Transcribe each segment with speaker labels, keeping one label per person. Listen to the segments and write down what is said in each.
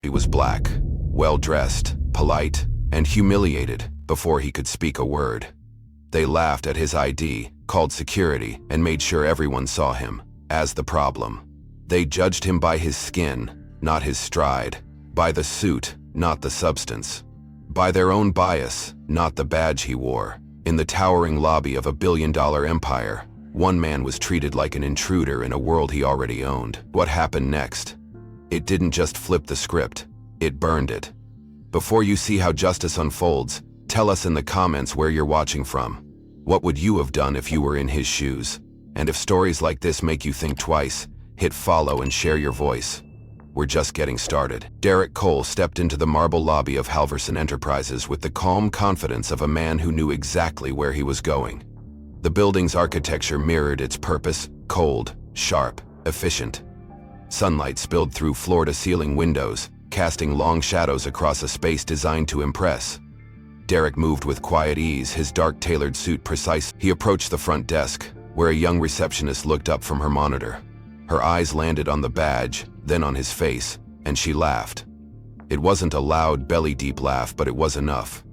Speaker 1: He was black, well-dressed, polite, and humiliated before he could speak a word. They laughed at his ID, called security, and made sure everyone saw him as the problem. They judged him by his skin, not his stride, by the suit, not the substance, by their own bias, not the badge he wore. In the towering lobby of a billion-dollar empire, one man was treated like an intruder in a world he already owned. What happened next? It didn't just flip the script, it burned it. Before you see how justice unfolds, tell us in the comments where you're watching from. What would you have done if you were in his shoes? And if stories like this make you think twice, hit follow and share your voice. We're just getting started. Derek Cole stepped into the marble lobby of Halverson Enterprises with the calm confidence of a man who knew exactly where he was going. The building's architecture mirrored its purpose: cold, sharp, efficient. Sunlight spilled through floor-to-ceiling windows, casting long shadows across a space designed to impress. Derek moved with quiet ease, his dark tailored suit precise. He approached the front desk, where a young receptionist looked up from her monitor. Her eyes landed on the badge, then on his face, and she laughed. It wasn't a loud, belly-deep laugh, but it was enough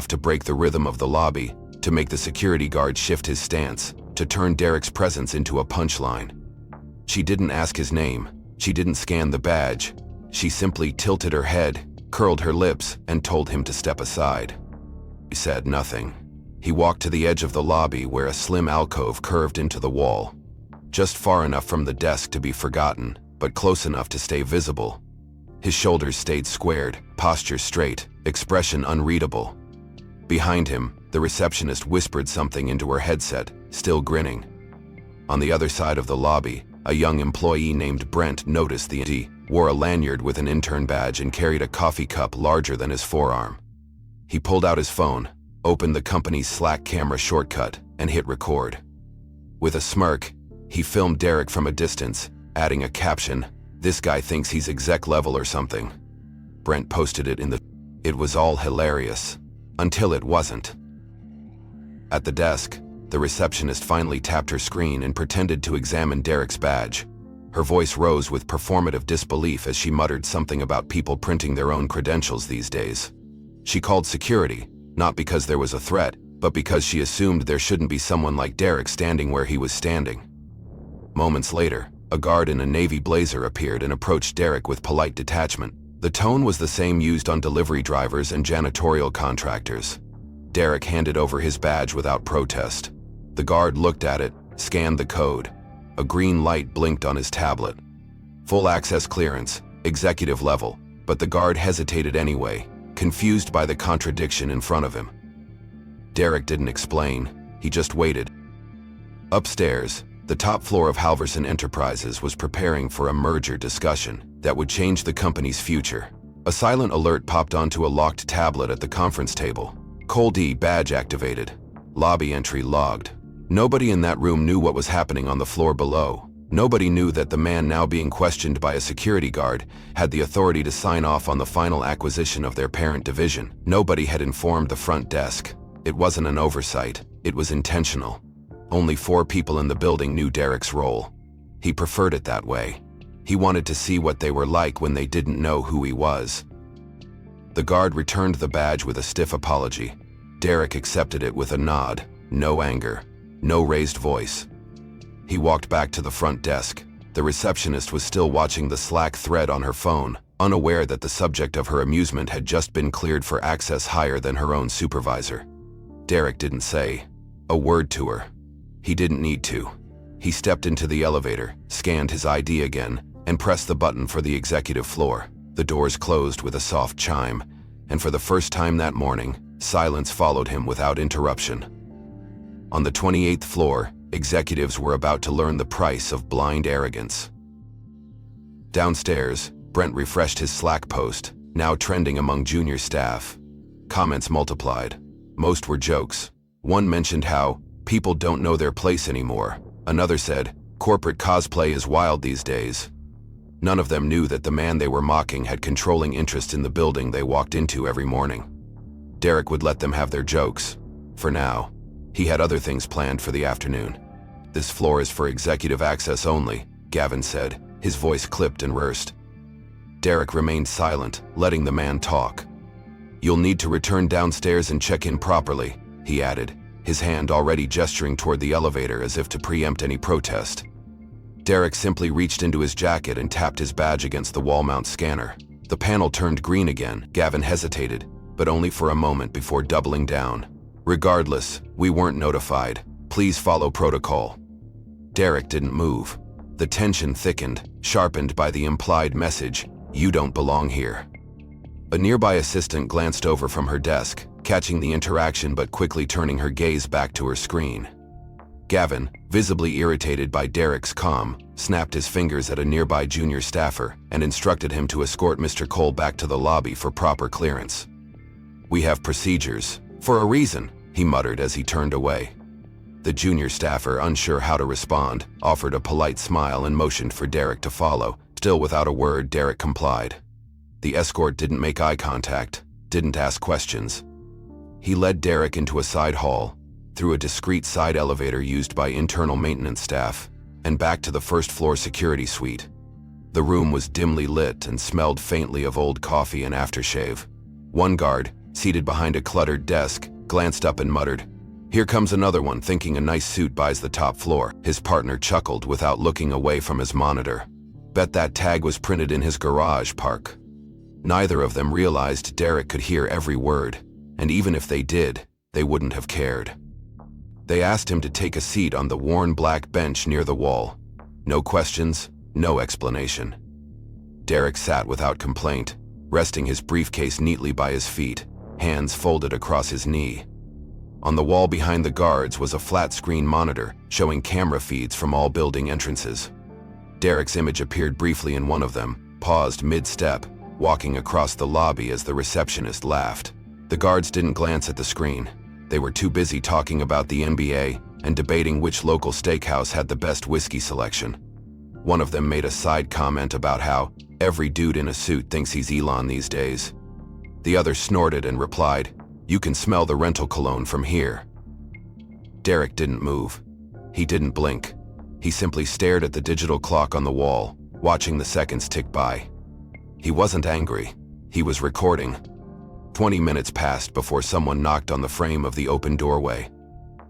Speaker 1: to break the rhythm of the lobby, to make the security guard shift his stance, to turn Derek's presence into a punchline. She didn't ask his name, she didn't scan the badge. She simply tilted her head, curled her lips, and told him to step aside. He said nothing. He walked to the edge of the lobby where a slim alcove curved into the wall, just far enough from the desk to be forgotten, but close enough to stay visible. His shoulders stayed squared, posture straight, expression unreadable. Behind him, the receptionist whispered something into her headset, still grinning. On the other side of the lobby, a young employee named Brent noticed he wore a lanyard with an intern badge and carried a coffee cup larger than his forearm. He pulled out his phone, opened the company's Slack camera shortcut, and hit record. With a smirk, he filmed Derek from a distance, adding a caption, "This guy thinks he's exec level or something." Brent posted it It was all hilarious. Until it wasn't. At the desk, the receptionist finally tapped her screen and pretended to examine Derek's badge. Her voice rose with performative disbelief as she muttered something about people printing their own credentials these days. She called security, not because there was a threat, but because she assumed there shouldn't be someone like Derek standing where he was standing. Moments later, a guard in a navy blazer appeared and approached Derek with polite detachment. The tone was the same used on delivery drivers and janitorial contractors. Derek handed over his badge without protest. The guard looked at it, scanned the code. A green light blinked on his tablet. Full access clearance, executive level, but the guard hesitated anyway, confused by the contradiction in front of him. Derek didn't explain, he just waited. Upstairs, the top floor of Halverson Enterprises was preparing for a merger discussion that would change the company's future. A silent alert popped onto a locked tablet at the conference table. Cole D badge activated. Lobby entry logged. Nobody in that room knew what was happening on the floor below. Nobody knew that the man now being questioned by a security guard had the authority to sign off on the final acquisition of their parent division. Nobody had informed the front desk. It wasn't an oversight, it was intentional. Only 4 people in the building knew Derek's role. He preferred it that way. He wanted to see what they were like when they didn't know who he was. The guard returned the badge with a stiff apology. Derek accepted it with a nod, no anger, no raised voice. He walked back to the front desk. The receptionist was still watching the Slack thread on her phone, unaware that the subject of her amusement had just been cleared for access higher than her own supervisor. Derek didn't say a word to her. He didn't need to. He stepped into the elevator, scanned his ID again, and pressed the button for the executive floor. The doors closed with a soft chime, and for the first time that morning, silence followed him without interruption. On the 28th floor, executives were about to learn the price of blind arrogance. Downstairs, Brent refreshed his Slack post, now trending among junior staff. Comments multiplied. Most were jokes. One mentioned how people don't know their place anymore. Another said, corporate cosplay is wild these days. None of them knew that the man they were mocking had controlling interest in the building they walked into every morning. Derek would let them have their jokes. For now, he had other things planned for the afternoon. "This floor is for executive access only," Gavin said, his voice clipped and rehearsed. Derek remained silent, letting the man talk. "You'll need to return downstairs and check in properly," he added, his hand already gesturing toward the elevator as if to preempt any protest. Derek simply reached into his jacket and tapped his badge against the wall-mount scanner. The panel turned green again. Gavin hesitated, but only for a moment before doubling down. "Regardless, we weren't notified. Please follow protocol." Derek didn't move. The tension thickened, sharpened by the implied message, "You don't belong here." A nearby assistant glanced over from her desk, catching the interaction but quickly turning her gaze back to her screen. Gavin, visibly irritated by Derek's calm, snapped his fingers at a nearby junior staffer and instructed him to escort Mr. Cole back to the lobby for proper clearance. "We have procedures. For a reason," he muttered as he turned away. The junior staffer, unsure how to respond, offered a polite smile and motioned for Derek to follow. Still without a word, Derek complied. The escort didn't make eye contact, didn't ask questions. He led Derek into a side hall, through a discreet side elevator used by internal maintenance staff, and back to the first-floor security suite. The room was dimly lit and smelled faintly of old coffee and aftershave. One guard, seated behind a cluttered desk, glanced up and muttered, "Here comes another one thinking a nice suit buys the top floor." His partner chuckled without looking away from his monitor. Bet that tag was printed in his garage park. Neither of them realized Derek could hear every word, and even if they did, they wouldn't have cared. They asked him to take a seat on the worn black bench near the wall. No questions, no explanation. Derek sat without complaint, resting his briefcase neatly by his feet, hands folded across his knee. On the wall behind the guards was a flat-screen monitor showing camera feeds from all building entrances. Derek's image appeared briefly in one of them, paused mid-step, walking across the lobby as the receptionist laughed. The guards didn't glance at the screen. They were too busy talking about the NBA and debating which local steakhouse had the best whiskey selection. One of them made a side comment about how every dude in a suit thinks he's Elon these days. The other snorted and replied, "You can smell the rental cologne from here." Derek didn't move. He didn't blink. He simply stared at the digital clock on the wall, watching the seconds tick by. He wasn't angry. He was recording. 20 minutes passed before someone knocked on the frame of the open doorway.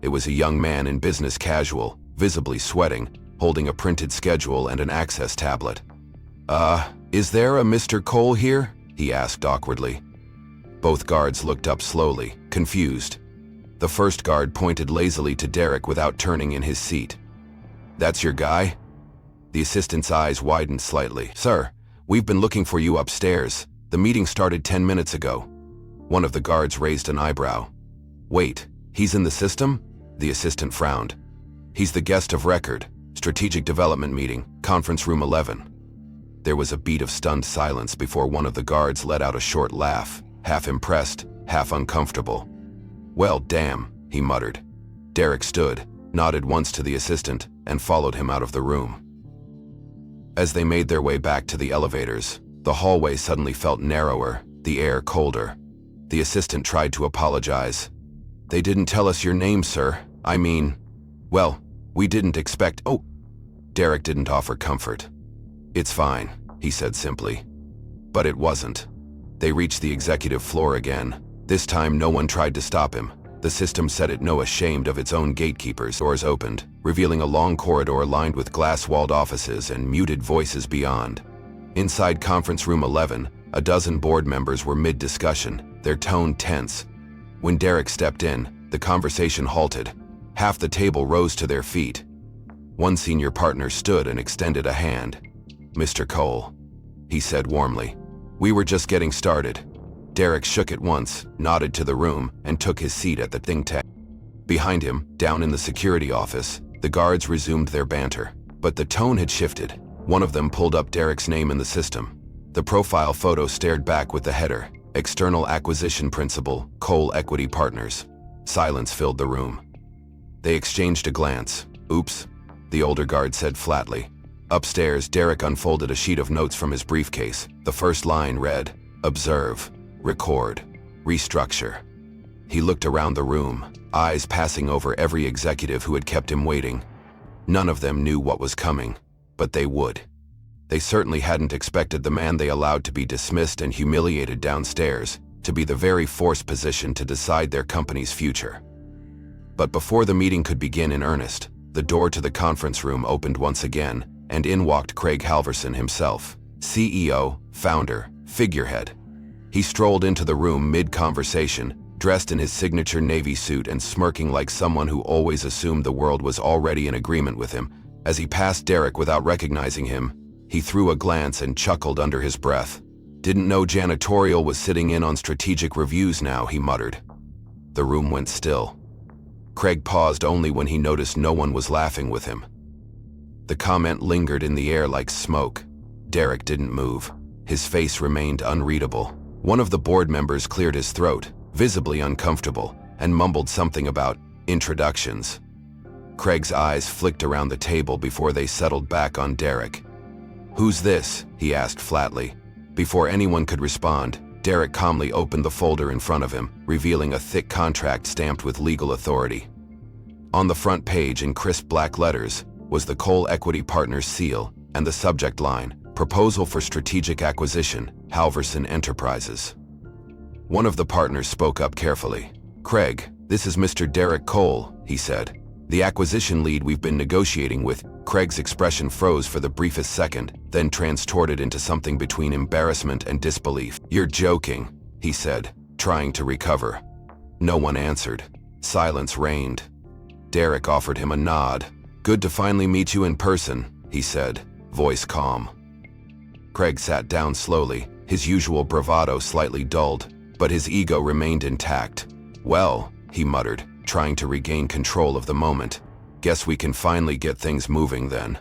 Speaker 1: It was a young man in business casual, visibly sweating, holding a printed schedule and an access tablet. Is there a Mr. Cole here?" he asked awkwardly. Both guards looked up slowly, confused. The first guard pointed lazily to Derek without turning in his seat. "That's your guy?" The assistant's eyes widened slightly. "Sir, we've been looking for you upstairs. The meeting started 10 minutes ago." One of the guards raised an eyebrow. "Wait, he's in the system?" The assistant frowned. "He's the guest of record. Strategic development meeting, conference room 11. There was a beat of stunned silence before one of the guards let out a short laugh, half impressed, half uncomfortable. "Well, damn," he muttered. Derek stood, nodded once to the assistant, and followed him out of the room. As they made their way back to the elevators, the hallway suddenly felt narrower, the air colder. The assistant tried to apologize. "They didn't tell us your name, sir. Well, we didn't expect—" "Oh." Derek didn't offer comfort. "It's fine," he said simply. But it wasn't. They reached the executive floor again. This time no one tried to stop him. The system said it no ashamed of its own gatekeepers. Doors opened, revealing a long corridor lined with glass-walled offices and muted voices beyond. Inside conference room 11, a dozen board members were mid-discussion, their tone tense. When Derek stepped in, the conversation halted. Half the table rose to their feet. One senior partner stood and extended a hand. "Mr. Cole," he said warmly. "We were just getting started." Derek shook it once, nodded to the room, and took his seat at the think tank. Behind him, down in the security office, the guards resumed their banter. But the tone had shifted. One of them pulled up Derek's name in the system. The profile photo stared back with the header, External Acquisition Principal, Cole Equity Partners. Silence filled the room. They exchanged a glance. "Oops," the older guard said flatly. Upstairs, Derek unfolded a sheet of notes from his briefcase. The first line read, "Observe, record, restructure." He looked around the room, eyes passing over every executive who had kept him waiting. None of them knew what was coming, but they would. They certainly hadn't expected the man they allowed to be dismissed and humiliated downstairs to be the very forced position to decide their company's future. But before the meeting could begin in earnest, the door to the conference room opened once again, and in walked Craig Halverson himself, CEO, founder, figurehead. He strolled into the room mid-conversation, dressed in his signature navy suit and smirking like someone who always assumed the world was already in agreement with him. As he passed Derek without recognizing him, he threw a glance and chuckled under his breath. "Didn't know janitorial was sitting in on strategic reviews now," he muttered. The room went still. Craig paused only when he noticed no one was laughing with him. The comment lingered in the air like smoke. Derek didn't move. His face remained unreadable. One of the board members cleared his throat, visibly uncomfortable, and mumbled something about introductions. Craig's eyes flicked around the table before they settled back on Derek. "Who's this?" he asked flatly. Before anyone could respond, Derek calmly opened the folder in front of him, revealing a thick contract stamped with legal authority. On the front page in crisp black letters was the Cole Equity Partners seal and the subject line, "Proposal for Strategic Acquisition, Halverson Enterprises." One of the partners spoke up carefully. "Craig, this is Mr. Derek Cole," he said. "The acquisition lead we've been negotiating with." Craig's expression froze for the briefest second, then transtorted into something between embarrassment and disbelief. "You're joking," he said, trying to recover. No one answered. Silence reigned. Derek offered him a nod. "Good to finally meet you in person," he said, voice calm. Craig sat down slowly, his usual bravado slightly dulled, but his ego remained intact. "Well," he muttered, trying to regain control of the moment, "guess we can finally get things moving then."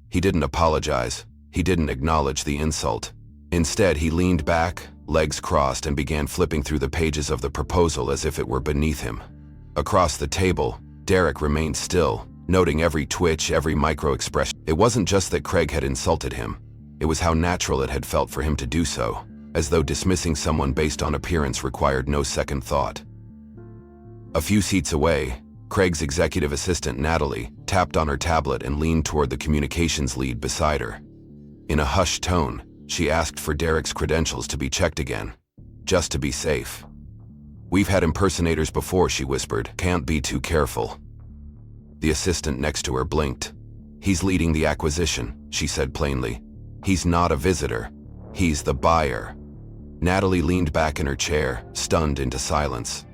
Speaker 1: He didn't apologize. He didn't acknowledge the insult. Instead, he leaned back, legs crossed, and began flipping through the pages of the proposal as if it were beneath him. Across the table, Derek remained still, noting every twitch, every micro-expression. It wasn't just that Craig had insulted him. It was how natural it had felt for him to do so, as though dismissing someone based on appearance required no second thought. A few seats away, Craig's executive assistant Natalie tapped on her tablet and leaned toward the communications lead beside her. In a hushed tone, she asked for Derek's credentials to be checked again, just to be safe. "We've had impersonators before," she whispered. "Can't be too careful." The assistant next to her blinked. "He's leading the acquisition," she said plainly. "He's not a visitor. He's the buyer." Natalie leaned back in her chair, stunned into silence.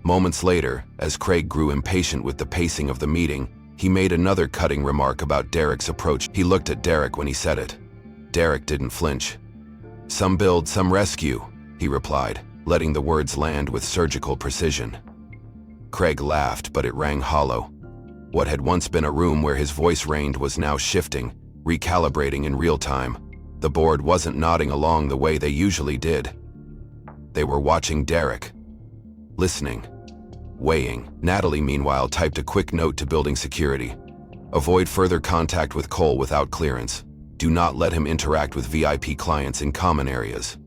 Speaker 1: Moments later, as Craig grew impatient with the pacing of the meeting, he made another cutting remark about Derek's approach. He looked at Derek when he said it. Derek didn't flinch. "Some build, some rescue," he replied, letting the words land with surgical precision. Craig laughed, but it rang hollow. What had once been a room where his voice reigned was now shifting, recalibrating in real time. The board wasn't nodding along the way they usually did. They were watching Derek. Listening. Weighing. Natalie, meanwhile, typed a quick note to building security. "Avoid further contact with Cole without clearance. Do not let him interact with VIP clients in common areas."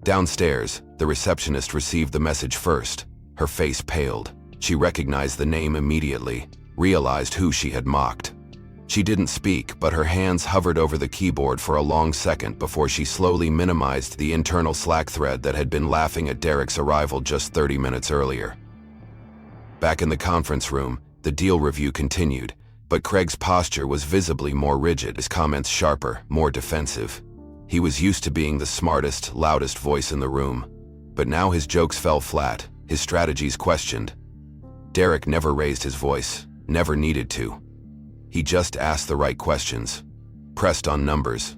Speaker 1: Downstairs, the receptionist received the message first. Her face paled. She recognized the name immediately, realized who she had mocked. She didn't speak, but her hands hovered over the keyboard for a long second before she slowly minimized the internal Slack thread that had been laughing at Derek's arrival just 30 minutes earlier. Back in the conference room, the deal review continued, but Craig's posture was visibly more rigid, his comments sharper, more defensive. He was used to being the smartest, loudest voice in the room, but now his jokes fell flat, his strategies questioned. Derek never raised his voice, never needed to. He just asked the right questions, pressed on numbers,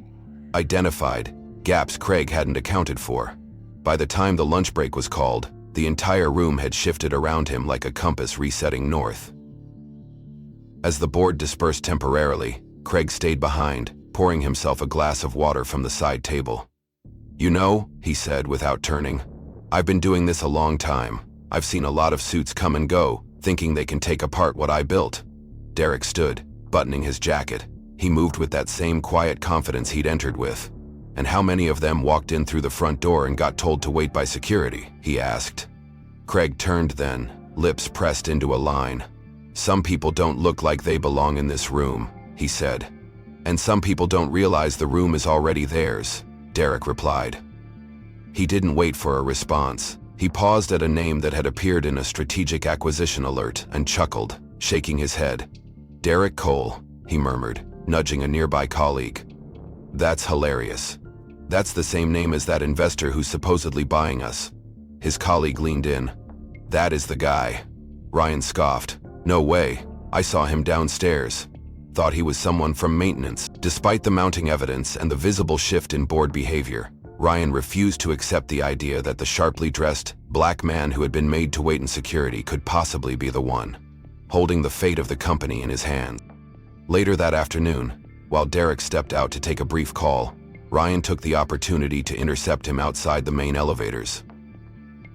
Speaker 1: identified gaps Craig hadn't accounted for. By the time the lunch break was called, the entire room had shifted around him like a compass resetting north. As the board dispersed temporarily, Craig stayed behind, pouring himself a glass of water from the side table. "You know," he said without turning, "I've been doing this a long time. I've seen a lot of suits come and go, thinking they can take apart what I built." Derek stood, buttoning his jacket. He moved with that same quiet confidence he'd entered with. "And how many of them walked in through the front door and got told to wait by security?" he asked. Craig turned then, lips pressed into a line. "Some people don't look like they belong in this room," he said. And some people don't realize the room is already theirs, Derek replied. He didn't wait for a response. He paused at a name that had appeared in a strategic acquisition alert and chuckled, shaking his head. Derek Cole, he murmured, nudging a nearby colleague. That's hilarious. That's the same name as that investor who's supposedly buying us. His colleague leaned in. That is the guy. Ryan scoffed. No way. I saw him downstairs. Thought he was someone from maintenance. Despite the mounting evidence and the visible shift in board behavior, Ryan refused to accept the idea that the sharply dressed, black man who had been made to wait in security could possibly be the one, holding the fate of the company in his hands. Later that afternoon, while Derek stepped out to take a brief call, Ryan took the opportunity to intercept him outside the main elevators.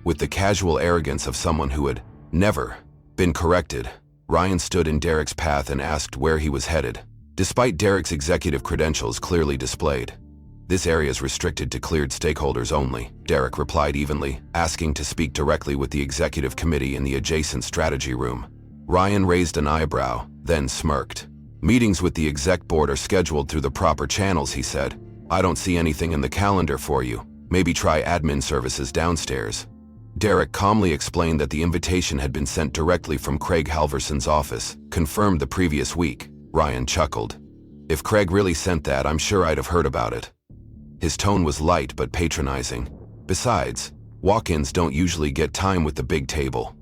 Speaker 1: With the casual arrogance of someone who had never been corrected, Ryan stood in Derek's path and asked where he was headed. Despite Derek's executive credentials clearly displayed, "This area is restricted to cleared stakeholders only," Derek replied evenly, asking to speak directly with the executive committee in the adjacent strategy room. Ryan raised an eyebrow, then smirked. "Meetings with the exec board are scheduled through the proper channels," he said. "I don't see anything in the calendar for you. Maybe try admin services downstairs." Derek calmly explained that the invitation had been sent directly from Craig Halverson's office, confirmed the previous week. Ryan chuckled. "If Craig really sent that, I'm sure I'd have heard about it." His tone was light but patronizing. Besides, walk-ins don't usually get time with the big table.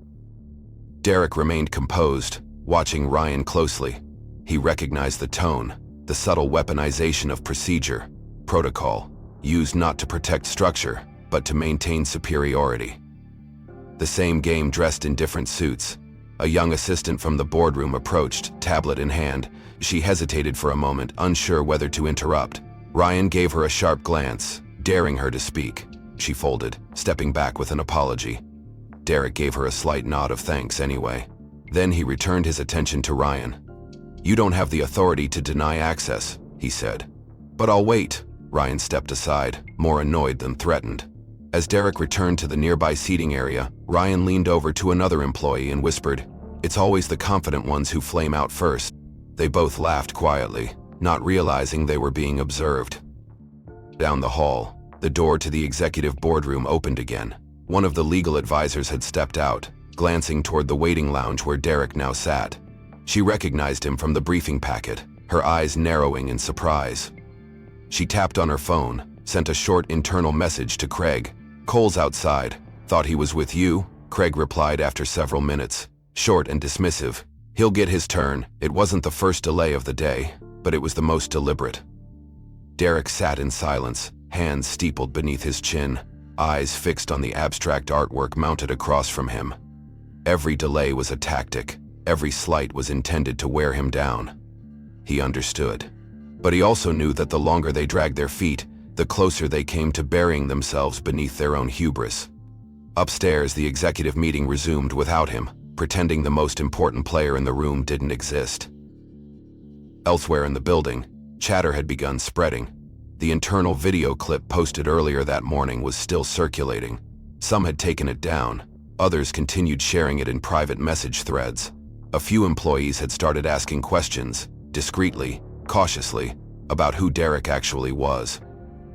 Speaker 1: Derek remained composed, watching Ryan closely. He recognized the tone, the subtle weaponization of procedure, protocol, used not to protect structure, but to maintain superiority. The same game dressed in different suits. A young assistant from the boardroom approached, tablet in hand. She hesitated for a moment, unsure whether to interrupt. Ryan gave her a sharp glance, daring her to speak. She folded, stepping back with an apology. Derek gave her a slight nod of thanks anyway. Then he returned his attention to Ryan. "You don't have the authority to deny access," he said. "But I'll wait." Ryan stepped aside, more annoyed than threatened. As Derek returned to the nearby seating area, Ryan leaned over to another employee and whispered, "It's always the confident ones who flame out first." They both laughed quietly, not realizing they were being observed. Down the hall, the door to the executive boardroom opened again. One of the legal advisors had stepped out, glancing toward the waiting lounge where Derek now sat. She recognized him from the briefing packet, her eyes narrowing in surprise. She tapped on her phone, sent a short internal message to Craig. "Cole's outside. Thought he was with you," Craig replied after several minutes, short and dismissive. "He'll get his turn." It wasn't the first delay of the day, but it was the most deliberate. Derek sat in silence, hands steepled beneath his chin, eyes fixed on the abstract artwork mounted across from him. Every delay was a tactic. Every slight was intended to wear him down. He understood. But he also knew that the longer they dragged their feet, the closer they came to burying themselves beneath their own hubris. Upstairs, the executive meeting resumed without him, pretending the most important player in the room didn't exist. Elsewhere in the building, chatter had begun spreading. The internal video clip posted earlier that morning was still circulating. Some had taken it down. Others continued sharing it in private message threads. A few employees had started asking questions, discreetly, cautiously, about who Derek actually was.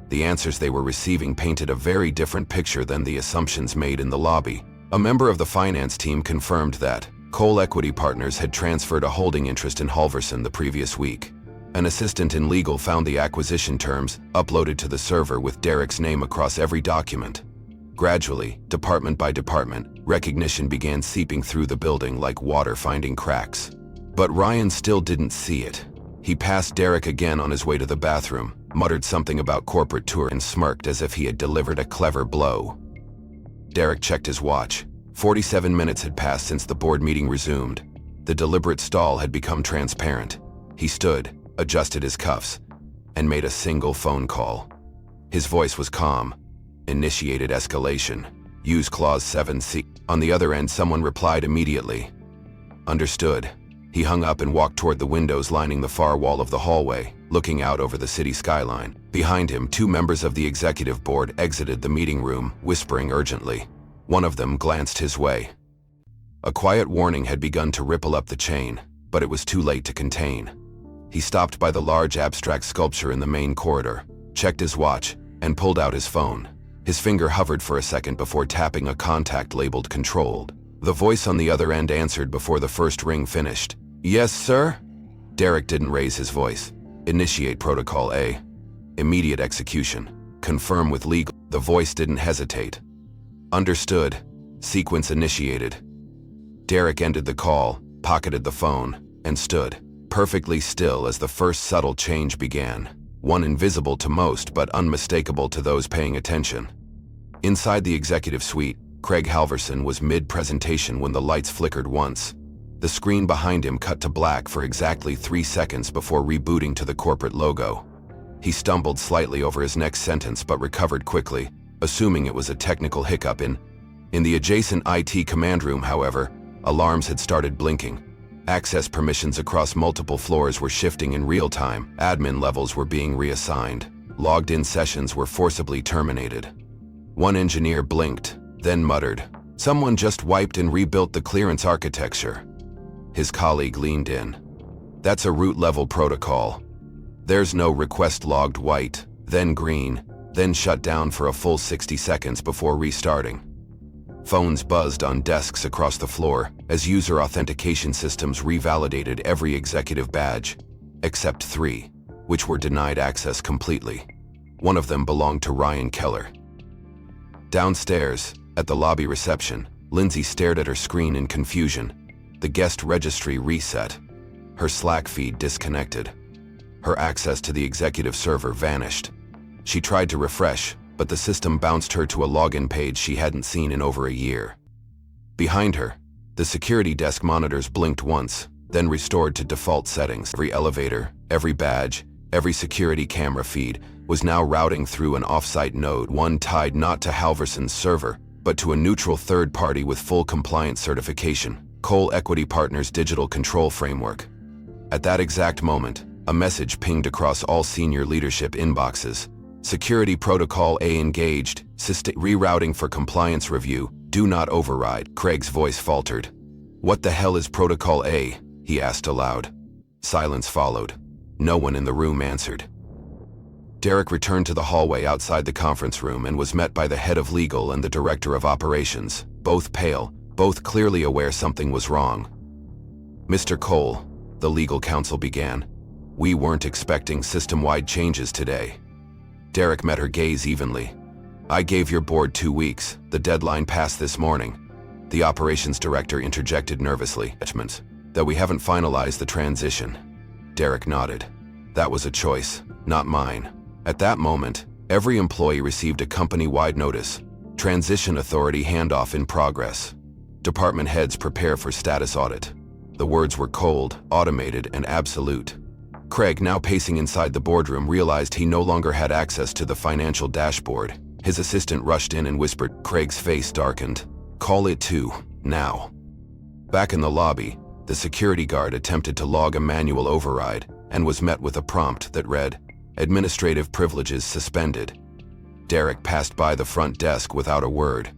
Speaker 1: The answers they were receiving painted a very different picture than the assumptions made in the lobby. A member of the finance team confirmed that Cole Equity Partners had transferred a holding interest in Halverson the previous week. An assistant in legal found the acquisition terms uploaded to the server with Derek's name across every document. Gradually, department by department, recognition began seeping through the building like water finding cracks. But Ryan still didn't see it. He passed Derek again on his way to the bathroom, muttered something about corporate tour and smirked as if he had delivered a clever blow. Derek checked his watch. 47 minutes had passed since the board meeting resumed. The deliberate stall had become transparent. He stood, adjusted his cuffs, and made a single phone call. His voice was calm. "Initiated escalation. Use Clause 7C. On the other end, someone replied immediately. "Understood." He hung up and walked toward the windows lining the far wall of the hallway, looking out over the city skyline. Behind him, two members of the executive board exited the meeting room, whispering urgently. One of them glanced his way. A quiet warning had begun to ripple up the chain, but it was too late to contain. He stopped by the large abstract sculpture in the main corridor, checked his watch, and pulled out his phone. His finger hovered for a second before tapping a contact labeled controlled. The voice on the other end answered before the first ring finished. "Yes, sir?" Derek didn't raise his voice. "Initiate Protocol A. Immediate execution. Confirm with legal." The voice didn't hesitate. "Understood. Sequence initiated." Derek ended the call, pocketed the phone, and stood, perfectly still as the first subtle change began, one invisible to most but unmistakable to those paying attention. Inside the executive suite, Craig Halverson was mid-presentation when the lights flickered once. The screen behind him cut to black for exactly 3 seconds before rebooting to the corporate logo. He stumbled slightly over his next sentence but recovered quickly, assuming it was a technical hiccup. In the adjacent IT command room, however, alarms had started blinking. Access permissions across multiple floors were shifting in real time, admin levels were being reassigned, logged-in sessions were forcibly terminated. One engineer blinked, then muttered, "Someone just wiped and rebuilt the clearance architecture." His colleague leaned in. "That's a root-level protocol. There's no request logged white, then green, then shut down for a full 60 seconds before restarting." Phones buzzed on desks across the floor as user authentication systems revalidated every executive badge, except 3, which were denied access completely. One of them belonged to Ryan Keller. Downstairs, at the lobby reception, Lindsay stared at her screen in confusion. The guest registry reset. Her Slack feed disconnected. Her access to the executive server vanished. She tried to refresh, but the system bounced her to a login page she hadn't seen in over a year. Behind her, the security desk monitors blinked once, then restored to default settings. Every elevator, every badge, every security camera feed was now routing through an off-site node, one tied not to Halverson's server, but to a neutral third party with full compliance certification, Cole Equity Partners' digital control framework. At that exact moment, a message pinged across all senior leadership inboxes. Security Protocol A engaged, rerouting for compliance review, do not override. Craig's voice faltered. "What the hell is Protocol A?" he asked aloud. Silence followed. No one in the room answered. Derek returned to the hallway outside the conference room and was met by the head of legal and the director of operations, both pale, both clearly aware something was wrong. "Mr. Cole," the legal counsel began, "we weren't expecting system-wide changes today." Derek met her gaze evenly. "I gave your board 2 weeks. The deadline passed this morning." The operations director interjected nervously, "That we haven't finalized the transition." Derek nodded. "That was a choice, not mine." At that moment, every employee received a company-wide notice. "Transition Authority handoff in progress. Department heads prepare for status audit." The words were cold, automated, and absolute. Craig, now pacing inside the boardroom, realized he no longer had access to the financial dashboard. His assistant rushed in and whispered. Craig's face darkened. "Call it 2, now." Back in the lobby, the security guard attempted to log a manual override and was met with a prompt that read, "Administrative privileges suspended." Derek passed by the front desk without a word.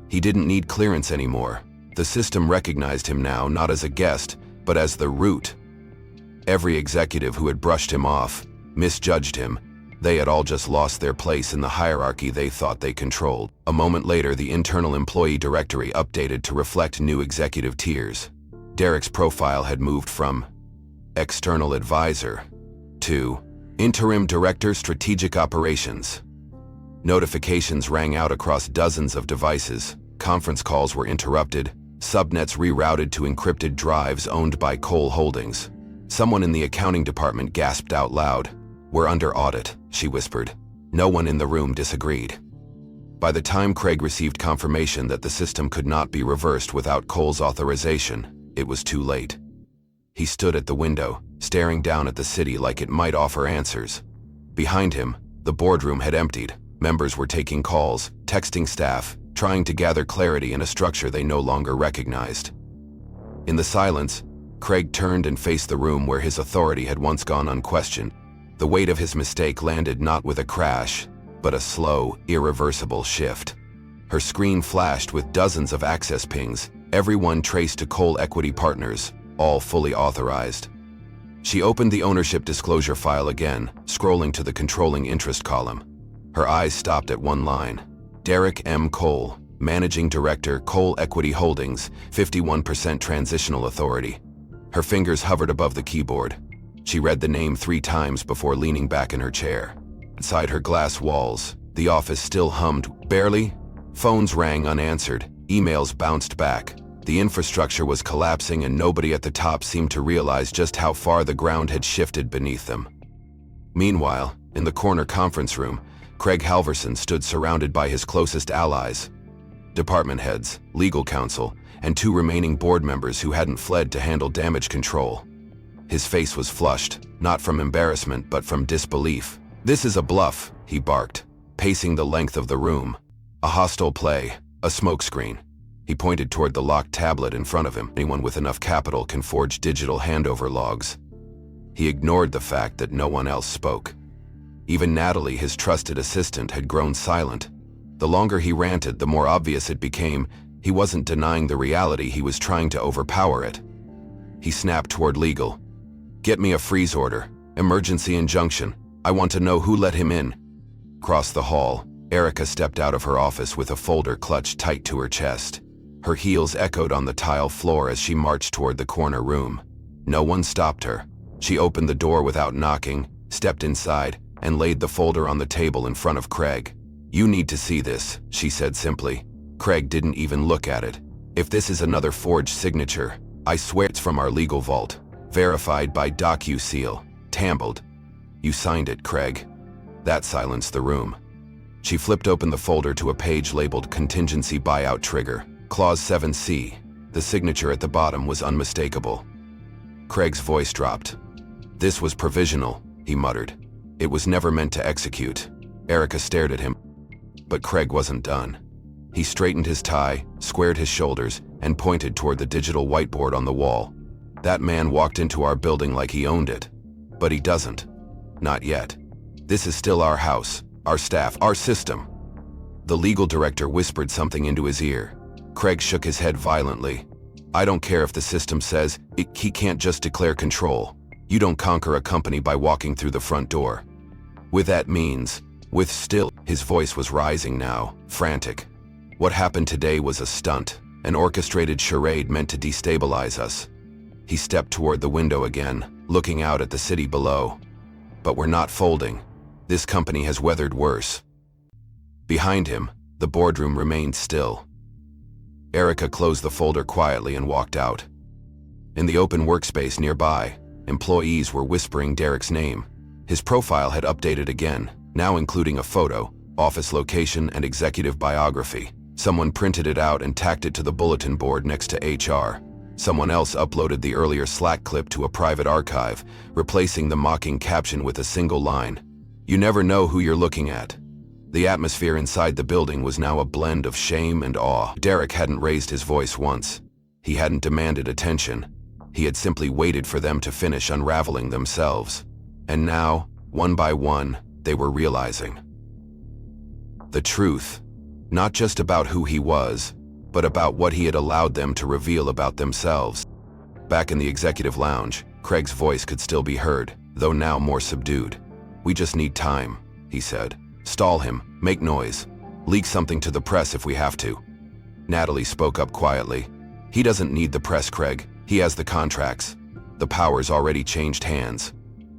Speaker 1: He didn't need clearance anymore. The system recognized him now not as a guest, but as the root. Every executive who had brushed him off, misjudged him, they had all just lost their place in the hierarchy they thought they controlled. A moment later, the internal employee directory updated to reflect new executive tiers. Derek's profile had moved from external advisor to interim director strategic operations. Notifications rang out across dozens of devices. Conference calls were interrupted. Subnets rerouted to encrypted drives owned by Cole Holdings. Someone in the accounting department gasped out loud. "We're under audit," she whispered. No one in the room disagreed. By the time Craig received confirmation that the system could not be reversed without Cole's authorization, it was too late. He stood at the window, staring down at the city like it might offer answers. Behind him, the boardroom had emptied. Members were taking calls, texting staff, trying to gather clarity in a structure they no longer recognized. In the silence, Craig turned and faced the room where his authority had once gone unquestioned. The weight of his mistake landed not with a crash, but a slow, irreversible shift. Her screen flashed with dozens of access pings, everyone traced to Cole Equity Partners, all fully authorized. She opened the ownership disclosure file again, scrolling to the controlling interest column. Her eyes stopped at one line. Derek M. Cole, Managing Director, Cole Equity Holdings, 51% Transitional Authority. Her fingers hovered above the keyboard. She read the name 3 times before leaning back in her chair. Inside her glass walls, the office still hummed, barely. Phones rang unanswered, emails bounced back. The infrastructure was collapsing and nobody at the top seemed to realize just how far the ground had shifted beneath them. Meanwhile, in the corner conference room, Craig Halverson stood surrounded by his closest allies, department heads, legal counsel, and 2 remaining board members who hadn't fled to handle damage control. His face was flushed, not from embarrassment but from disbelief. "This is a bluff," he barked, pacing the length of the room. "A hostile play, a smokescreen." He pointed toward the locked tablet in front of him. "Anyone with enough capital can forge digital handover logs." He ignored the fact that no one else spoke. Even Natalie, his trusted assistant, had grown silent. The longer he ranted, the more obvious it became he wasn't denying the reality, he was trying to overpower it. He snapped toward legal. "Get me a freeze order. Emergency injunction. I want to know who let him in." Across the hall, Erica stepped out of her office with a folder clutched tight to her chest. Her heels echoed on the tile floor as she marched toward the corner room. No one stopped her. She opened the door without knocking, stepped inside, and laid the folder on the table in front of Craig. "You need to see this," she said simply. Craig didn't even look at it. "If this is another forged signature, I swear it's from our legal vault. Verified by DocuSeal. Tambled." "You signed it, Craig." That silenced the room. She flipped open the folder to a page labeled Contingency Buyout Trigger, Clause 7C. The signature at the bottom was unmistakable. Craig's voice dropped. "This was provisional," he muttered. "It was never meant to execute." Erica stared at him. But Craig wasn't done. He straightened his tie, squared his shoulders, and pointed toward the digital whiteboard on the wall. "That man walked into our building like he owned it. But he doesn't. Not yet. This is still our house, our staff, our system." The legal director whispered something into his ear. Craig shook his head violently. "I don't care if the system says it, he can't just declare control. You don't conquer a company by walking through the front door. With that means, with still," his voice was rising now, frantic. "What happened today was a stunt, an orchestrated charade meant to destabilize us." He stepped toward the window again, looking out at the city below. "But we're not folding. This company has weathered worse." Behind him, the boardroom remained still. Erica closed the folder quietly and walked out. In the open workspace nearby, employees were whispering Derek's name. His profile had updated again, now including a photo, office location, and executive biography. Someone printed it out and tacked it to the bulletin board next to HR. Someone else uploaded the earlier Slack clip to a private archive, replacing the mocking caption with a single line. "You never know who you're looking at." The atmosphere inside the building was now a blend of shame and awe. Derek hadn't raised his voice once. He hadn't demanded attention. He had simply waited for them to finish unraveling themselves. And now, one by one, they were realizing the truth, not just about who he was, but about what he had allowed them to reveal about themselves. Back in the executive lounge, Craig's voice could still be heard, though now more subdued. "We just need time," he said. "Stall him, make noise, leak something to the press if we have to." Natalie spoke up quietly. "He doesn't need the press, Craig. He has the contracts. The power's already changed hands."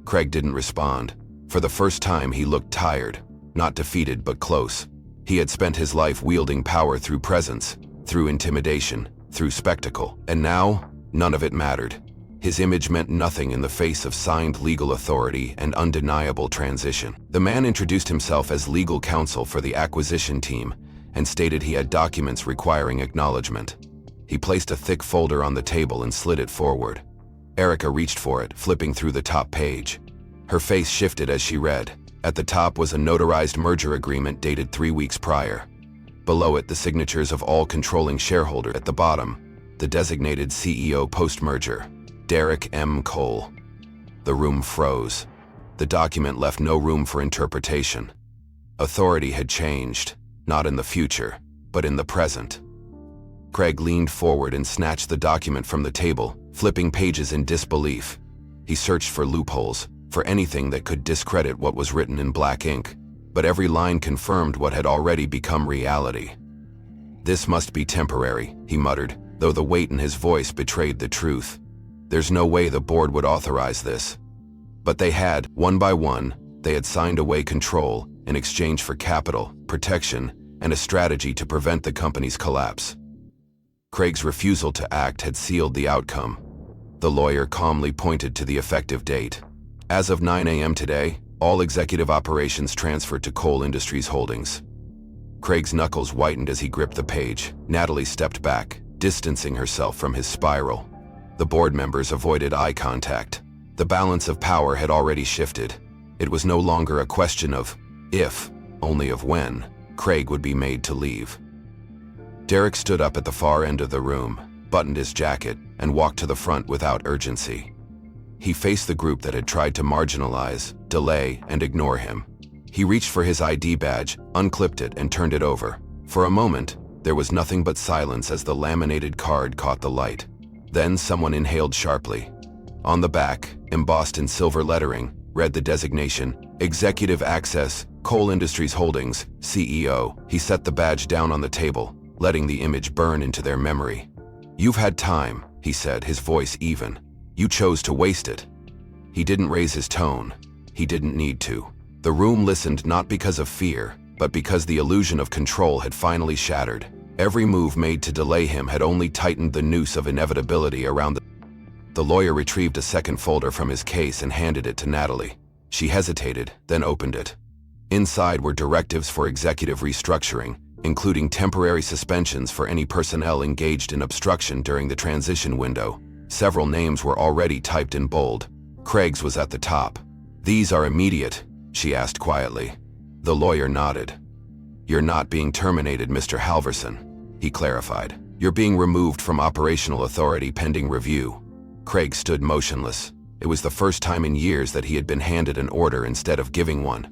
Speaker 1: Craig didn't respond. For the first time, he looked tired, not defeated but close. He had spent his life wielding power through presence, through intimidation, through spectacle, and now, none of it mattered. His image meant nothing in the face of signed legal authority and undeniable transition. The man introduced himself as legal counsel for the acquisition team and stated he had documents requiring acknowledgement. He placed a thick folder on the table and slid it forward. Erica reached for it, flipping through the top page. Her face shifted as she read. At the top was a notarized merger agreement dated 3 weeks prior. Below it, the signatures of all controlling shareholders. At the bottom, the designated CEO post-merger, Derek M. Cole. The room froze. The document left no room for interpretation. Authority had changed, not in the future, but in the present. Craig leaned forward and snatched the document from the table, flipping pages in disbelief. He searched for loopholes, for anything that could discredit what was written in black ink, but every line confirmed what had already become reality. "This must be temporary," he muttered, though the weight in his voice betrayed the truth. There's no way the board would authorize this. But they had, one by one, they had signed away control in exchange for capital, protection, and a strategy to prevent the company's collapse. Craig's refusal to act had sealed the outcome. The lawyer calmly pointed to the effective date. As of 9 a.m. today, all executive operations transferred to Coal Industries Holdings. Craig's knuckles whitened as he gripped the page. Natalie stepped back, distancing herself from his spiral. The board members avoided eye contact. The balance of power had already shifted. It was no longer a question of if, only of when, Craig would be made to leave. Derek stood up at the far end of the room, buttoned his jacket, and walked to the front without urgency. He faced the group that had tried to marginalize, delay, and ignore him. He reached for his ID badge, unclipped it, and turned it over. For a moment, there was nothing but silence as the laminated card caught the light. Then someone inhaled sharply. On the back, embossed in silver lettering, read the designation, Executive Access, Coal Industries Holdings, CEO. He set the badge down on the table, letting the image burn into their memory. "You've had time," he said, his voice even. "You chose to waste it." He didn't raise his tone. He didn't need to. The room listened not because of fear, but because the illusion of control had finally shattered. Every move made to delay him had only tightened the noose of inevitability around the lawyer retrieved a second folder from his case and handed it to Natalie. She hesitated, then opened it. Inside were directives for executive restructuring, including temporary suspensions for any personnel engaged in obstruction during the transition window. Several names were already typed in bold. Craig's was at the top. "These are immediate," she asked quietly. The lawyer nodded. "You're not being terminated, Mr. Halverson," he clarified. "You're being removed from operational authority pending review." Craig stood motionless. It was the first time in years that he had been handed an order instead of giving one.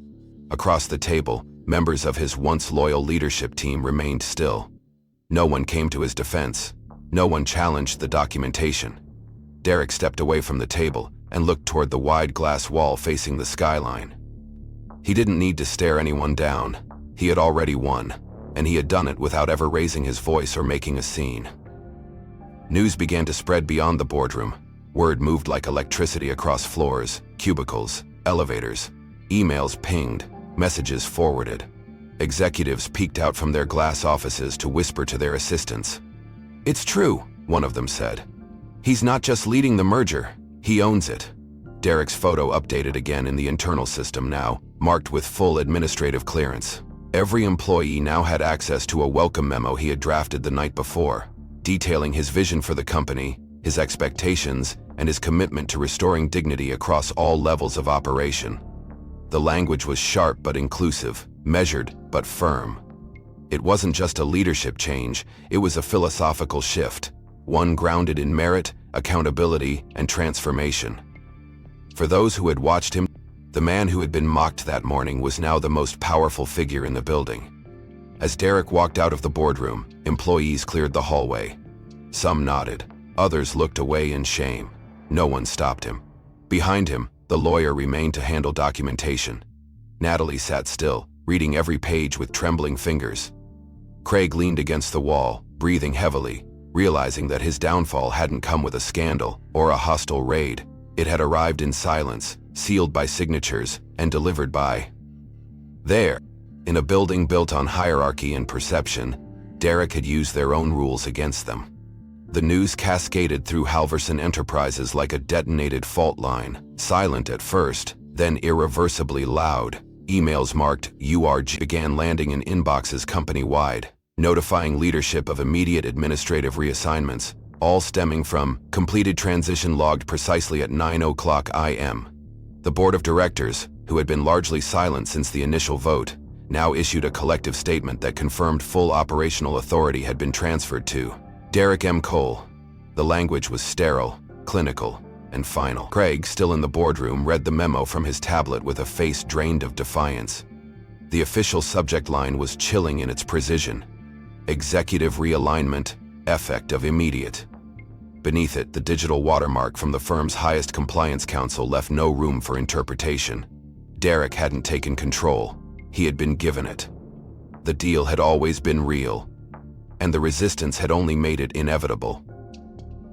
Speaker 1: Across the table, members of his once loyal leadership team remained still. No one came to his defense. No one challenged the documentation. Derek stepped away from the table and looked toward the wide glass wall facing the skyline. He didn't need to stare anyone down. He had already won, and he had done it without ever raising his voice or making a scene. News began to spread beyond the boardroom. Word moved like electricity across floors, cubicles, elevators. Emails pinged, messages forwarded. Executives peeked out from their glass offices to whisper to their assistants. "It's true," one of them said. "He's not just leading the merger, he owns it." Derek's photo updated again in the internal system now, marked with full administrative clearance. Every employee now had access to a welcome memo he had drafted the night before, detailing his vision for the company, his expectations, and his commitment to restoring dignity across all levels of operation. The language was sharp but inclusive, measured but firm. It wasn't just a leadership change, it was a philosophical shift, one grounded in merit, accountability, and transformation. For those who had watched him, the man who had been mocked that morning was now the most powerful figure in the building. As Derek walked out of the boardroom, employees cleared the hallway. Some nodded, others looked away in shame. No one stopped him. Behind him, the lawyer remained to handle documentation. Natalie sat still, reading every page with trembling fingers. Craig leaned against the wall, breathing heavily, realizing that his downfall hadn't come with a scandal or a hostile raid. It had arrived in silence, sealed by signatures, and delivered by there. In a building built on hierarchy and perception, Derek had used their own rules against them. The news cascaded through Halverson Enterprises like a detonated fault line, silent at first, then irreversibly loud. Emails marked URG began landing in inboxes company-wide, notifying leadership of immediate administrative reassignments, all stemming from completed transition logged precisely at 9:00 AM. The board of directors, who had been largely silent since the initial vote, now issued a collective statement that confirmed full operational authority had been transferred to Derek M. Cole. The language was sterile, clinical, and final. Craig, still in the boardroom, read the memo from his tablet with a face drained of defiance. The official subject line was chilling in its precision. Executive realignment, effect of immediate. Beneath it, the digital watermark from the firm's highest compliance counsel left no room for interpretation. Derek hadn't taken control. He had been given it. The deal had always been real, and the resistance had only made it inevitable.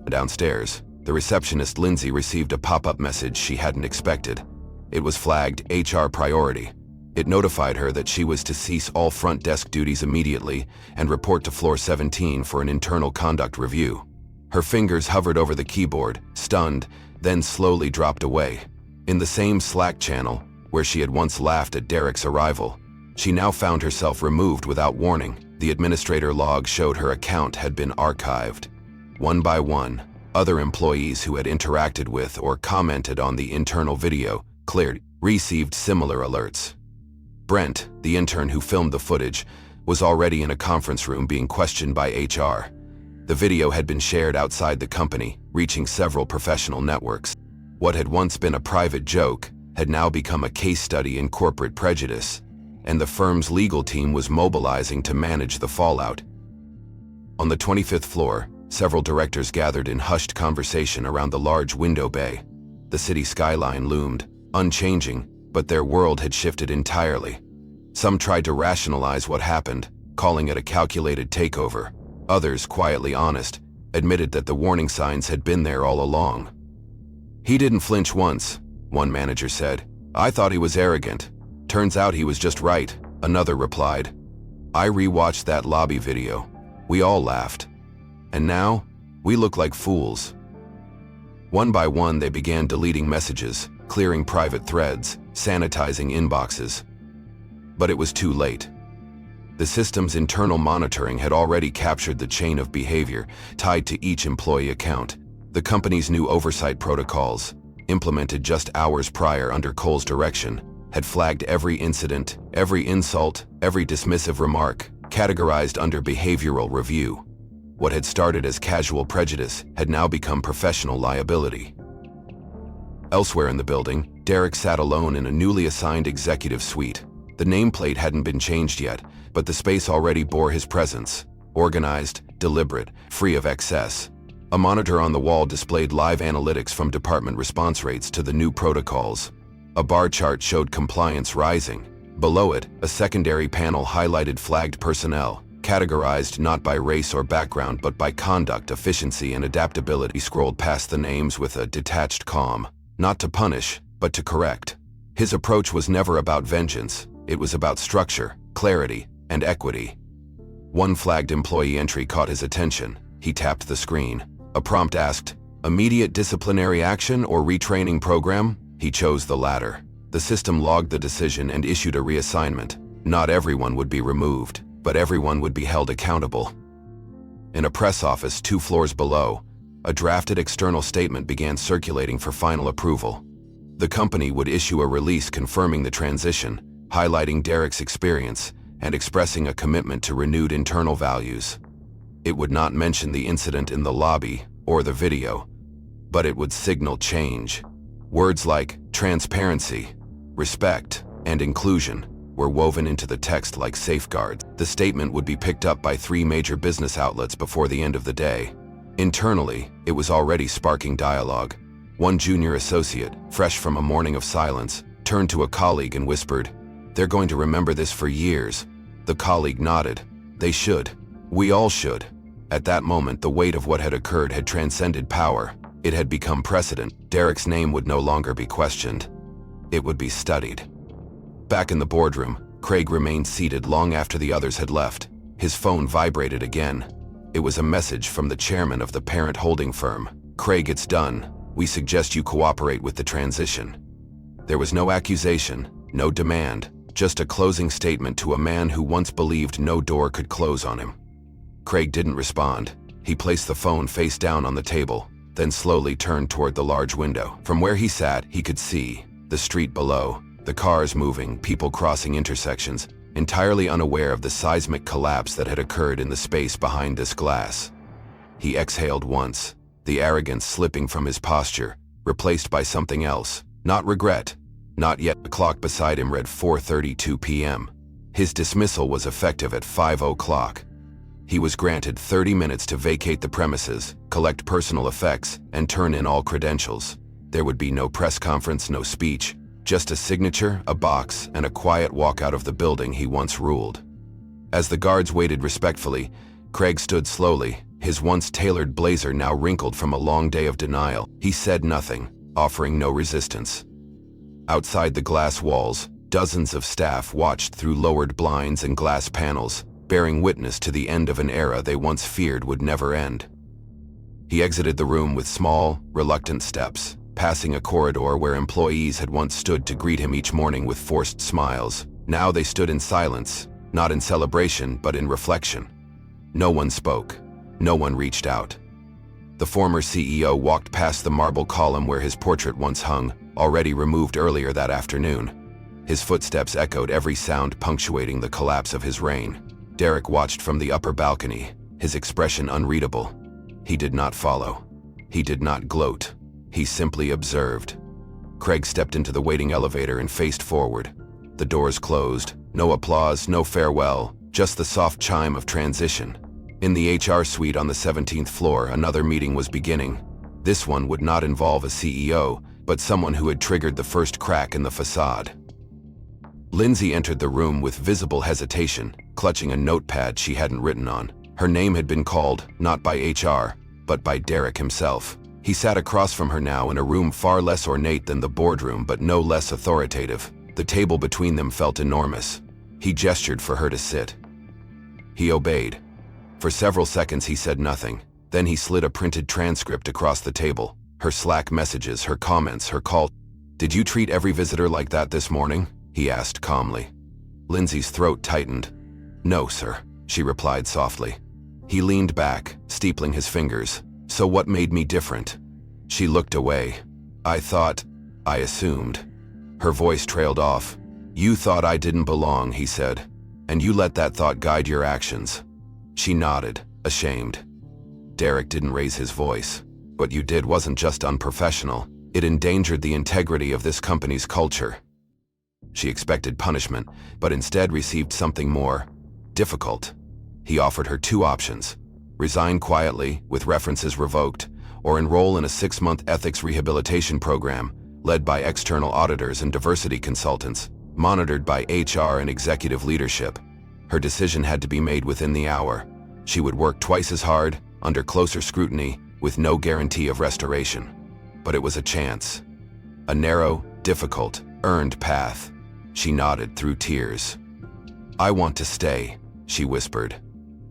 Speaker 1: Downstairs, the receptionist Lindsay received a pop-up message she hadn't expected. It was flagged HR priority. It notified her that she was to cease all front desk duties immediately and report to floor 17 for an internal conduct review. Her fingers hovered over the keyboard, stunned, then slowly dropped away. In the same Slack channel, where she had once laughed at Derek's arrival, she now found herself removed without warning. The administrator log showed her account had been archived. One by one, other employees who had interacted with or commented on the internal video received similar alerts. Brent, the intern who filmed the footage, was already in a conference room being questioned by HR. The video had been shared outside the company, reaching several professional networks. What had once been a private joke had now become a case study in corporate prejudice, and the firm's legal team was mobilizing to manage the fallout. On the 25th floor, several directors gathered in hushed conversation around the large window bay. The city skyline loomed, unchanging, but their world had shifted entirely. Some tried to rationalize what happened, calling it a calculated takeover. Others, quietly honest, admitted that the warning signs had been there all along. "He didn't flinch once," one manager said. "I thought he was arrogant. Turns out he was just right," another replied. "I rewatched that lobby video. We all laughed. And now, we look like fools." One by one, they began deleting messages, clearing private threads, sanitizing inboxes. But it was too late. The system's internal monitoring had already captured the chain of behavior tied to each employee account. The company's new oversight protocols, implemented just hours prior under Cole's direction, had flagged every incident, every insult, every dismissive remark, categorized under behavioral review. What had started as casual prejudice had now become professional liability. Elsewhere in the building, Derek sat alone in a newly assigned executive suite. The nameplate hadn't been changed yet, but the space already bore his presence. Organized, deliberate, free of excess. A monitor on the wall displayed live analytics from department response rates to the new protocols. A bar chart showed compliance rising. Below it, a secondary panel highlighted flagged personnel, categorized not by race or background but by conduct, efficiency, and adaptability. He scrolled past the names with a detached calm. Not to punish, but to correct. His approach was never about vengeance. It was about structure, clarity, and equity. One flagged employee entry caught his attention. He tapped the screen. A prompt asked, "Immediate disciplinary action or retraining program?" He chose the latter. The system logged the decision and issued a reassignment. Not everyone would be removed, but everyone would be held accountable. In a press office 2 floors below, a drafted external statement began circulating for final approval. The company would issue a release confirming the transition, highlighting Derek's experience, and expressing a commitment to renewed internal values. It would not mention the incident in the lobby or the video, but it would signal change. Words like transparency, respect, and inclusion were woven into the text like safeguards. The statement would be picked up by 3 major business outlets before the end of the day. Internally, it was already sparking dialogue. One junior associate, fresh from a morning of silence, turned to a colleague and whispered, "They're going to remember this for years." The colleague nodded. "They should. We all should." At that moment, the weight of what had occurred had transcended power. It had become precedent. Derek's name would no longer be questioned. It would be studied. Back in the boardroom, Craig remained seated long after the others had left. His phone vibrated again. It was a message from the chairman of the parent holding firm. "Craig, it's done. We suggest you cooperate with the transition." There was no accusation, no demand, just a closing statement to a man who once believed no door could close on him. Craig didn't respond. He placed the phone face down on the table, then slowly turned toward the large window. From where he sat, he could see the street below, the cars moving, people crossing intersections, entirely unaware of the seismic collapse that had occurred in the space behind this glass. He exhaled once, the arrogance slipping from his posture, replaced by something else. Not regret. Not yet. The clock beside him read 4:32 p.m. His dismissal was effective at 5 o'clock. He was granted 30 minutes to vacate the premises, collect personal effects, and turn in all credentials. There would be no press conference, no speech, just a signature, a box, and a quiet walk out of the building he once ruled. As the guards waited respectfully, Craig stood slowly, his once tailored blazer now wrinkled from a long day of denial. He said nothing, offering no resistance. Outside the glass walls, dozens of staff watched through lowered blinds and glass panels, bearing witness to the end of an era they once feared would never end. He exited the room with small, reluctant steps, passing a corridor where employees had once stood to greet him each morning with forced smiles. Now they stood in silence, not in celebration, but in reflection. No one spoke. No one reached out. The former CEO walked past the marble column where his portrait once hung, already removed earlier that afternoon. His footsteps echoed every sound punctuating the collapse of his reign. Derek watched from the upper balcony, his expression unreadable. He did not follow. He did not gloat. He simply observed. Craig stepped into the waiting elevator and faced forward. The doors closed. No applause, no farewell, just the soft chime of transition. In the HR suite on the 17th floor, another meeting was beginning. This one would not involve a CEO, but someone who had triggered the first crack in the facade. Lindsay entered the room with visible hesitation, clutching a notepad she hadn't written on. Her name had been called, not by HR, but by Derek himself. He sat across from her now in a room far less ornate than the boardroom, but no less authoritative. The table between them felt enormous. He gestured for her to sit. He obeyed. For several seconds he said nothing. Then he slid a printed transcript across the table. Her Slack messages, her comments, her call. "Did you treat every visitor like that this morning?" he asked calmly. Lindsay's throat tightened. "No, sir," she replied softly. He leaned back, steepling his fingers. "So what made me different?" She looked away. I assumed." Her voice trailed off. "You thought I didn't belong," he said, "and you let that thought guide your actions." She nodded, ashamed. Derek didn't raise his voice. "What you did wasn't just unprofessional. It endangered the integrity of this company's culture." She expected punishment, but instead received something more difficult. He offered her two options: resign quietly, with references revoked, or enroll in a 6-month ethics rehabilitation program led by external auditors and diversity consultants, monitored by HR and executive leadership. Her decision had to be made within the hour. She would work twice as hard, under closer scrutiny, with no guarantee of restoration. But it was a chance. A narrow, difficult, earned path. She nodded through tears. "I want to stay," she whispered.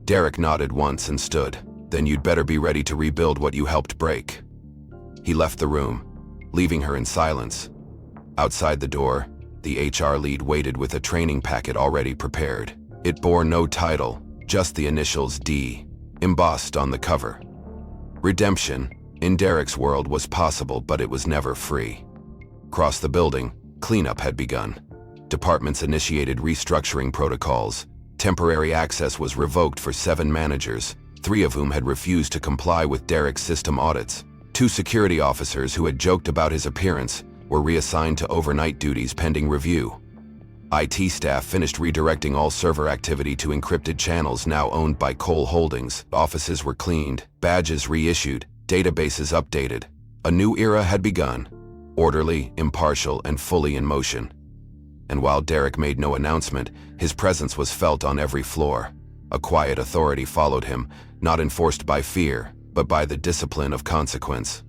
Speaker 1: Derek nodded once and stood. "Then you'd better be ready to rebuild what you helped break." He left the room, leaving her in silence. Outside the door, the HR lead waited with a training packet already prepared. It bore no title, just the initials D, embossed on the cover. Redemption, in Derek's world, was possible, but it was never free. Across the building, cleanup had begun. Departments initiated restructuring protocols. Temporary access was revoked for 7 managers, 3 of whom had refused to comply with Derek's system audits. 2 security officers who had joked about his appearance were reassigned to overnight duties pending review. IT staff finished redirecting all server activity to encrypted channels now owned by Cole Holdings. Offices were cleaned, badges reissued, databases updated. A new era had begun, orderly, impartial, and fully in motion. And while Derek made no announcement, his presence was felt on every floor. A quiet authority followed him, not enforced by fear, but by the discipline of consequence.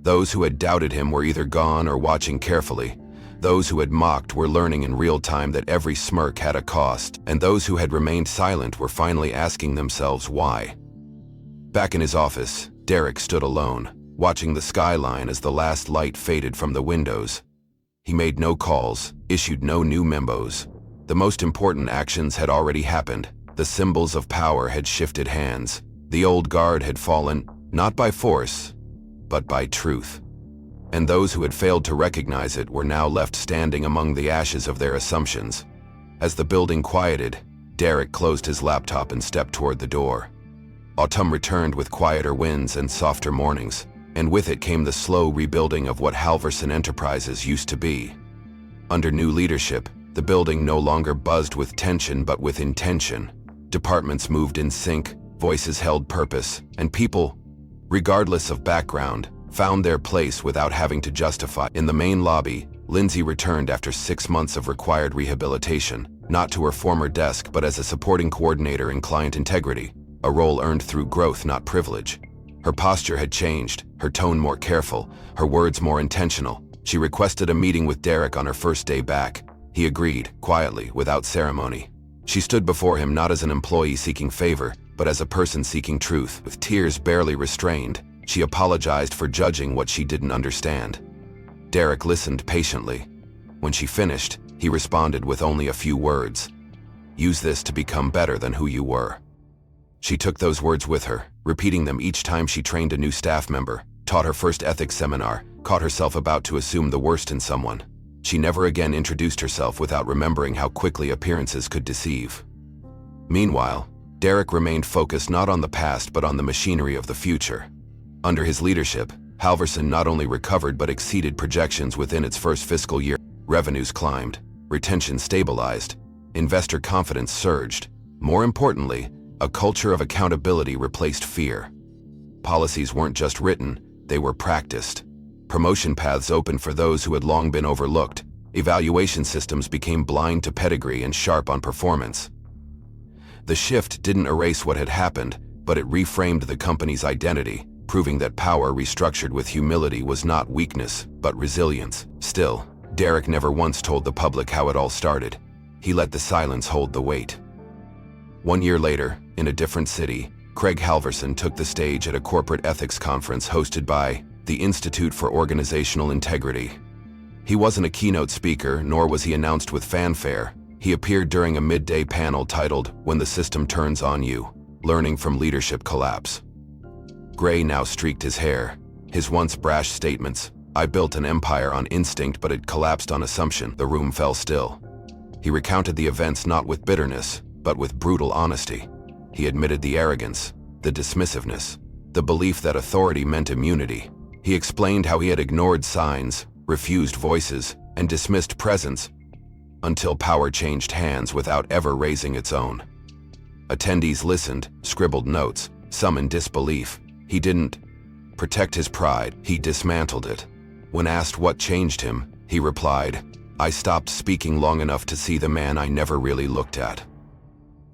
Speaker 1: Those who had doubted him were either gone or watching carefully. Those who had mocked were learning in real time that every smirk had a cost, and those who had remained silent were finally asking themselves why. Back in his office, Derek stood alone, watching the skyline as the last light faded from the windows. He made no calls, issued no new memos. The most important actions had already happened. The symbols of power had shifted hands. The old guard had fallen, not by force, but by truth. And those who had failed to recognize it were now left standing among the ashes of their assumptions. As the building quieted, Derek closed his laptop and stepped toward the door. Autumn returned with quieter winds and softer mornings, and with it came the slow rebuilding of what Halverson Enterprises used to be. Under new leadership, the building no longer buzzed with tension but with intention. Departments moved in sync, voices held purpose, and people, regardless of background, found their place without having to justify. In the main lobby, Lindsay returned after 6 months of required rehabilitation, not to her former desk but as a supporting coordinator in client integrity, a role earned through growth, not privilege. Her posture had changed, her tone more careful, her words more intentional. She requested a meeting with Derek on her first day back. He agreed, quietly, without ceremony. She stood before him not as an employee seeking favor, but as a person seeking truth. With tears barely restrained, she apologized for judging what she didn't understand. Derek listened patiently. When she finished, he responded with only a few words. "Use this to become better than who you were." She took those words with her, repeating them each time she trained a new staff member, taught her first ethics seminar, caught herself about to assume the worst in someone. She never again introduced herself without remembering how quickly appearances could deceive. Meanwhile, Derek remained focused not on the past but on the machinery of the future. Under his leadership, Halverson not only recovered but exceeded projections within its first fiscal year. Revenues climbed, retention stabilized, investor confidence surged. More importantly, a culture of accountability replaced fear. Policies weren't just written, they were practiced. Promotion paths opened for those who had long been overlooked. Evaluation systems became blind to pedigree and sharp on performance. The shift didn't erase what had happened, but it reframed the company's identity, proving that power restructured with humility was not weakness, but resilience. Still, Derek never once told the public how it all started. He let the silence hold the weight. 1 year later, in a different city, Craig Halverson took the stage at a corporate ethics conference hosted by the Institute for Organizational Integrity. He wasn't a keynote speaker, nor was he announced with fanfare. He appeared during a midday panel titled, "When the System Turns on You, Learning from Leadership Collapse." Gray now streaked his hair. His once brash statements, "I built an empire on instinct but it collapsed on assumption," the room fell still. He recounted the events not with bitterness, but with brutal honesty. He admitted the arrogance, the dismissiveness, the belief that authority meant immunity. He explained how he had ignored signs, refused voices, and dismissed presence until power changed hands without ever raising its own. Attendees listened, scribbled notes, some in disbelief. He didn't protect his pride, he dismantled it. When asked what changed him, he replied, "I stopped speaking long enough to see the man I never really looked at."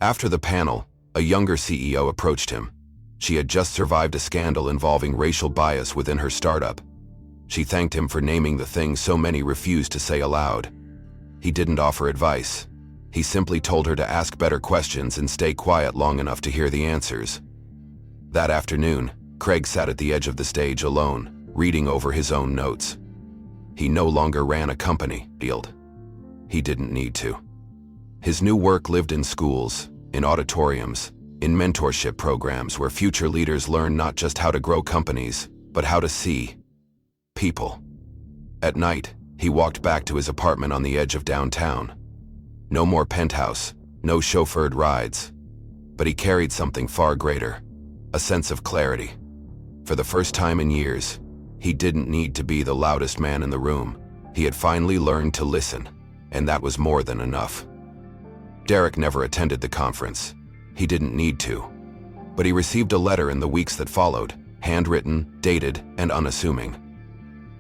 Speaker 1: After the panel, a younger CEO approached him. She had just survived a scandal involving racial bias within her startup. She thanked him for naming the things so many refused to say aloud. He didn't offer advice. He simply told her to ask better questions and stay quiet long enough to hear the answers. That afternoon, Craig sat at the edge of the stage alone, reading over his own notes. He no longer ran a company. He didn't need to. His new work lived in schools, in auditoriums, in mentorship programs where future leaders learn not just how to grow companies, but how to see people. At night, he walked back to his apartment on the edge of downtown. No more penthouse, no chauffeured rides. But he carried something far greater, a sense of clarity. For the first time in years, he didn't need to be the loudest man in the room. He had finally learned to listen, and that was more than enough. Derek never attended the conference. He didn't need to. But he received a letter in the weeks that followed, handwritten, dated, and unassuming.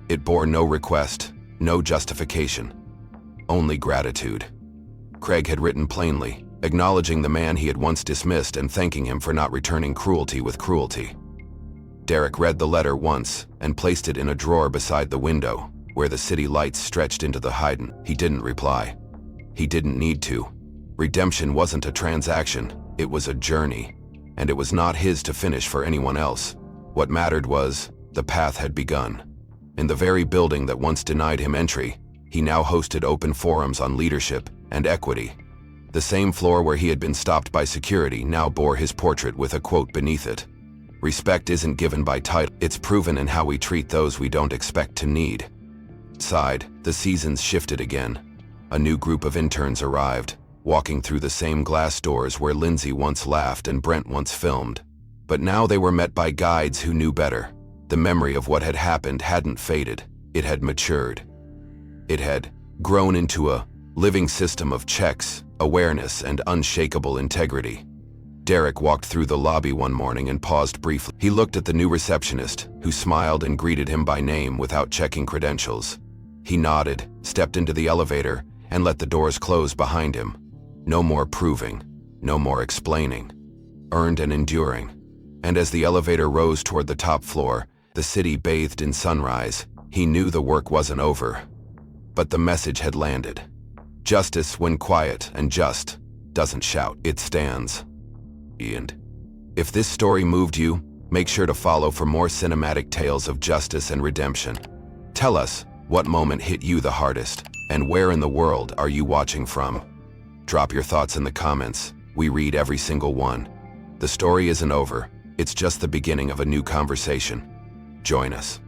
Speaker 1: It bore no request, no justification, only gratitude. Craig had written plainly, acknowledging the man he had once dismissed and thanking him for not returning cruelty with cruelty. Derek read the letter once and placed it in a drawer beside the window, where the city lights stretched into the hidden. He didn't reply. He didn't need to. Redemption wasn't a transaction, it was a journey, and it was not his to finish for anyone else. What mattered was, the path had begun. In the very building that once denied him entry, he now hosted open forums on leadership and equity. The same floor where he had been stopped by security now bore his portrait with a quote beneath it. "Respect isn't given by title, it's proven in how we treat those we don't expect to need." Outside, the seasons shifted again. A new group of interns arrived, walking through the same glass doors where Lindsay once laughed and Brent once filmed. But now they were met by guides who knew better. The memory of what had happened hadn't faded, it had matured. It had grown into a living system of checks, awareness, and unshakable integrity. Derek walked through the lobby one morning and paused briefly. He looked at the new receptionist, who smiled and greeted him by name without checking credentials. He nodded, stepped into the elevator, and let the doors close behind him. No more proving, no more explaining. Earned and enduring. And as the elevator rose toward the top floor, the city bathed in sunrise, he knew the work wasn't over. But the message had landed. Justice, when quiet and just, doesn't shout, it stands. And if this story moved you, make sure to follow for more cinematic tales of justice and redemption. Tell us, what moment hit you the hardest, and where in the world are you watching from? Drop your thoughts in the comments. We read every single one. The story isn't over. It's just the beginning of a new conversation. Join us.